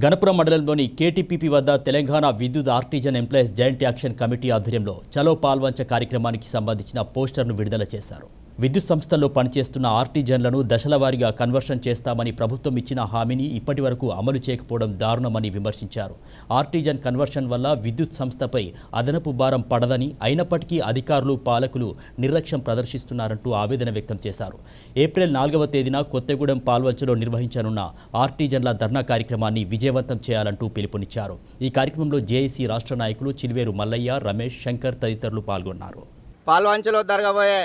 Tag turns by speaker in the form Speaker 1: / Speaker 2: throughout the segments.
Speaker 1: గణపురం మండలంలోని కేటీపీపీ వద్ద తెలంగాణ విద్యుత్ artisan employees joint action committee ఆధ్వర్యంలో చలో పాల్వంచ కార్యక్రమానికి సంబంధించిన పోస్టర్ను విడుదల చేశారు. విద్యుత్ సంస్థల్లో పనిచేస్తున్న ఆర్టిజన్లను దశలవారీగా కన్వర్షన్ చేస్తామని ప్రభుత్వం ఇచ్చిన హామీని ఇప్పటివరకు అమలు చేయకపోవడం దారుణమని విమర్శించారు. ఆర్టిజన్ కన్వర్షన్ వల్ల విద్యుత్ సంస్థపై అదనపు భారం పడదని, అయినప్పటికీ అధికారులు, పాలకులు నిర్లక్ష్యం ప్రదర్శిస్తున్నారంటూ ఆవేదన వ్యక్తం చేశారు. ఏప్రిల్ 4వ తేదీన కొత్తగూడెం పాల్వంచలో నిర్వహించనున్న ఆర్టిజన్ల ధర్నా కార్యక్రమాన్ని విజయవంతం చేయాలంటూ పిలుపునిచ్చారు. ఈ కార్యక్రమంలో జేఏసీ రాష్ట్ర నాయకులు చిల్వేరు మల్లయ్య, రమేష్, శంకర్ తదితరులు పాల్గొన్నారు.
Speaker 2: పాల్వంచలో జరగబోయే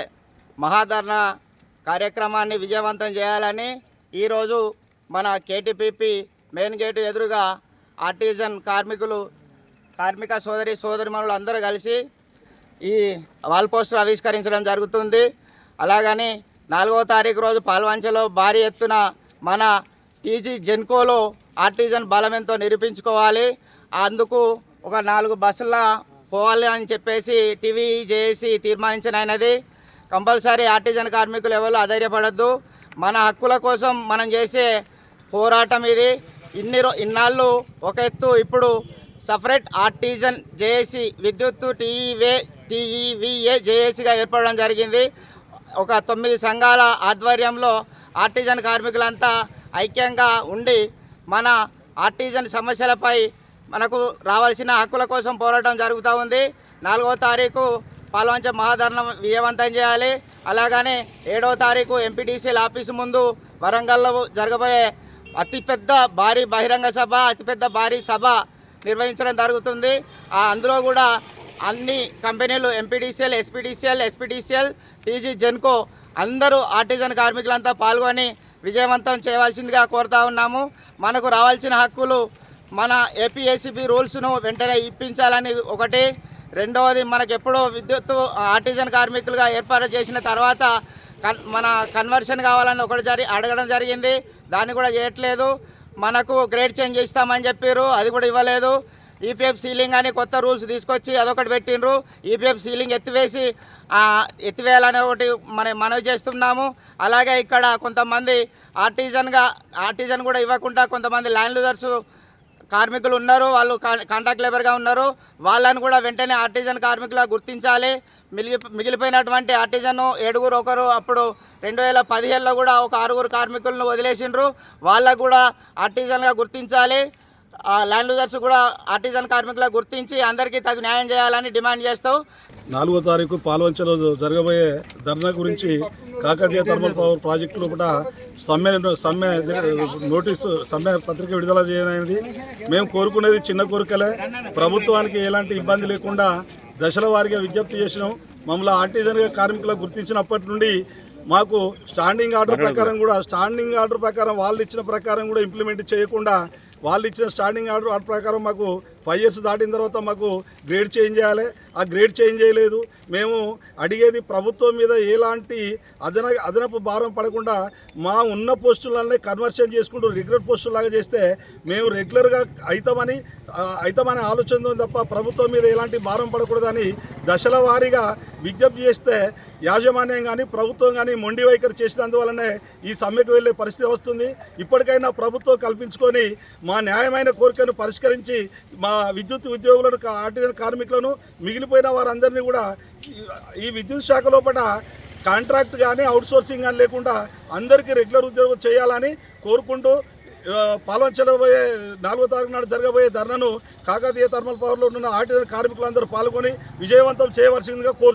Speaker 2: మహాధర్నా కార్యక్రమాన్ని విజయవంతం చేయాలని ఈరోజు మన కేటీపీపీ మెయిన్ గేటు ఎదురుగా ఆర్టిజన్ కార్మిక సోదరిమణులు అందరూ కలిసి ఈ వాల్ పోస్టర్ ఆవిష్కరించడం జరుగుతుంది. అలాగని 4వ తారీఖు రోజు పాల్వంచలో భారీ ఎత్తున మన టీజీ జెన్కోలో ఆర్టిజన్ బలమెంతో నిరూపించుకోవాలి. అందుకు ఒక 4 బస్సుల్లో పోవాలి అని చెప్పేసి టీవీ జేఏసీ తీర్మానించినది. కంపల్సరీ ఆర్టిజన్ కార్మికులు ఎవరు అధైర్యపడద్దు. మన హక్కుల కోసం మనం చేసే పోరాటం ఇది. ఇన్నాళ్ళు ఒక ఎత్తు, ఇప్పుడు సపరేట్ ఆర్టిజన్ జేఏసీ విద్యుత్ టీఈవీఏ జేఏసీగా ఏర్పడడం జరిగింది. ఒక 9 సంఘాల ఆధ్వర్యంలో ఆర్టిజన్ కార్మికులంతా ఐక్యంగా ఉండి మన ఆర్టిజన్ సమస్యలపై మనకు రావాల్సిన హక్కుల కోసం పోరాటం జరుగుతూ ఉంది. 4వ తారీఖు పాల్వంచ మహాధర్నా విజయవంతం చేయాలి. అలాగనే 7వ తారీఖు ఎంపీటీసీల ఆఫీసు ముందు వరంగల్లో జరగబోయే అతిపెద్ద భారీ బహిరంగ సభ, అతిపెద్ద భారీ సభ నిర్వహించడం జరుగుతుంది. అందులో కూడా అన్ని కంపెనీలు ఎంపీడీసీఎల్, ఎస్పీడీసీఎల్, టీజీ జెన్కో అందరూ ఆర్టిజన్ కార్మికులంతా పాల్గొని విజయవంతం చేయవలసిందిగా కోరుతా ఉన్నాము. మనకు రావాల్సిన హక్కులు, మన ఏపీఏసీబీ రూల్స్ను వెంటనే ఇప్పించాలని ఒకటి. రెండవది, మనకు ఎప్పుడో విద్యుత్ ఆర్టిజన్ కార్మికులుగా ఏర్పాటు చేసిన తర్వాత మన కన్వర్షన్ కావాలని ఒకటి అడగడం జరిగింది. దాన్ని కూడా చేయట్లేదు. మనకు గ్రేడ్ చేంజ్ ఇస్తామని చెప్పారు, అది కూడా ఇవ్వలేదు. ఈపీఎఫ్ సీలింగ్ అని కొత్త రూల్స్ తీసుకొచ్చి అదొకటి పెట్టిండ్రు. ఈపీఎఫ్ సీలింగ్ ఎత్తివేయాలని ఒకటి మనవి చేస్తున్నాము. అలాగే ఇక్కడ కొంతమంది ఆర్టిజన్ కూడా ఇవ్వకుండా కొంతమంది ల్యాండ్ లూజర్స్ కార్మికులు ఉన్నారు, వాళ్ళు కాంట్రాక్ట్ లేబర్గా ఉన్నారు. వాళ్ళని కూడా వెంటనే ఆర్టిజన్ కార్మికులుగా గుర్తించాలి. మిగిలిపోయినటువంటి ఆర్టిజన్ 7 ఒకరు అప్పుడు 2015లో కూడా ఒక 6 కార్మికులను వదిలేసిండ్రు. వాళ్ళకు కూడా ఆర్టిజన్గా గుర్తించాలి. ల్యాండ్ లూజర్స్ కూడా ఆర్టిజన్ కార్మికులుగా గుర్తించి అందరికీ తగు న్యాయం చేయాలని డిమాండ్ చేస్తూ
Speaker 3: 4వ తారీఖు పాల్వంచలో జరగబోయే ధర్నా గురించి కాకతీయ థర్మల్ పవర్ ప్రాజెక్టు లోపల సమ్మె పత్రిక విడుదల చేయనది. మేము కోరుకునేది చిన్న కోరికలే. ప్రభుత్వానికి ఎలాంటి ఇబ్బంది లేకుండా దశల వారీగా విజ్ఞప్తి చేసినాం. మమ్మల్ని ఆర్టిజన్గా కార్మికులకు గుర్తించినప్పటి నుండి మాకు స్టాండింగ్ ఆర్డర్ ప్రకారం వాళ్ళు ఇచ్చిన ప్రకారం కూడా ఇంప్లిమెంట్ చేయకుండా, వాళ్ళు ఇచ్చిన స్టాండింగ్ ఆర్డర్ ప్రకారం మాకు 5 years దాటిన తర్వాత మాకు గ్రేడ్ చేంజ్ చేయాలి. ఆ గ్రేడ్ చేంజ్ చేయలేదు. మేము అడిగేది ప్రభుత్వం మీద ఎలాంటి అదనపు భారం పడకుండా మా ఉన్న పోస్టులనే కన్వర్షన్ చేసుకుంటూ రెగ్యులర్ పోస్టులాగా చేస్తే మేము రెగ్యులర్గా అవుతామనే ఆలోచన తప్ప ప్రభుత్వం మీద ఎలాంటి భారం పడకూడదని దశల వారీగా విజ్ఞప్తి చేస్తే యాజమాన్యం కానీ ప్రభుత్వం కానీ మొండి వైఖరి చేసినందువల్లనే ఈ సమ్మెకు వెళ్ళే పరిస్థితి వస్తుంది. ఇప్పటికైనా ప్రభుత్వం కల్పించుకొని మా న్యాయమైన కోరికను పరిష్కరించి మా విద్యుత్ ఉద్యోగులను, ఆర్టిజన్ కార్మికులను, మిగిలిపోయిన వారందరినీ కూడా ఈ విద్యుత్ శాఖ లోపల కాంట్రాక్ట్ కానీ అవుట్సోర్సింగ్ కానీ లేకుండా అందరికీ రెగ్యులర్ ఉద్యోగం చేయాలని కోరుకుంటూ పాల్వంచలో 4వ తారీఖు నాడు జరగబోయే ధర్నాను కాకతీయ థర్మల్ పవర్లో ఉన్న ఆర్టిజన్ కార్మికులందరూ పాల్గొని విజయవంతం చేయవలసిందిగా కోరుతున్నాం.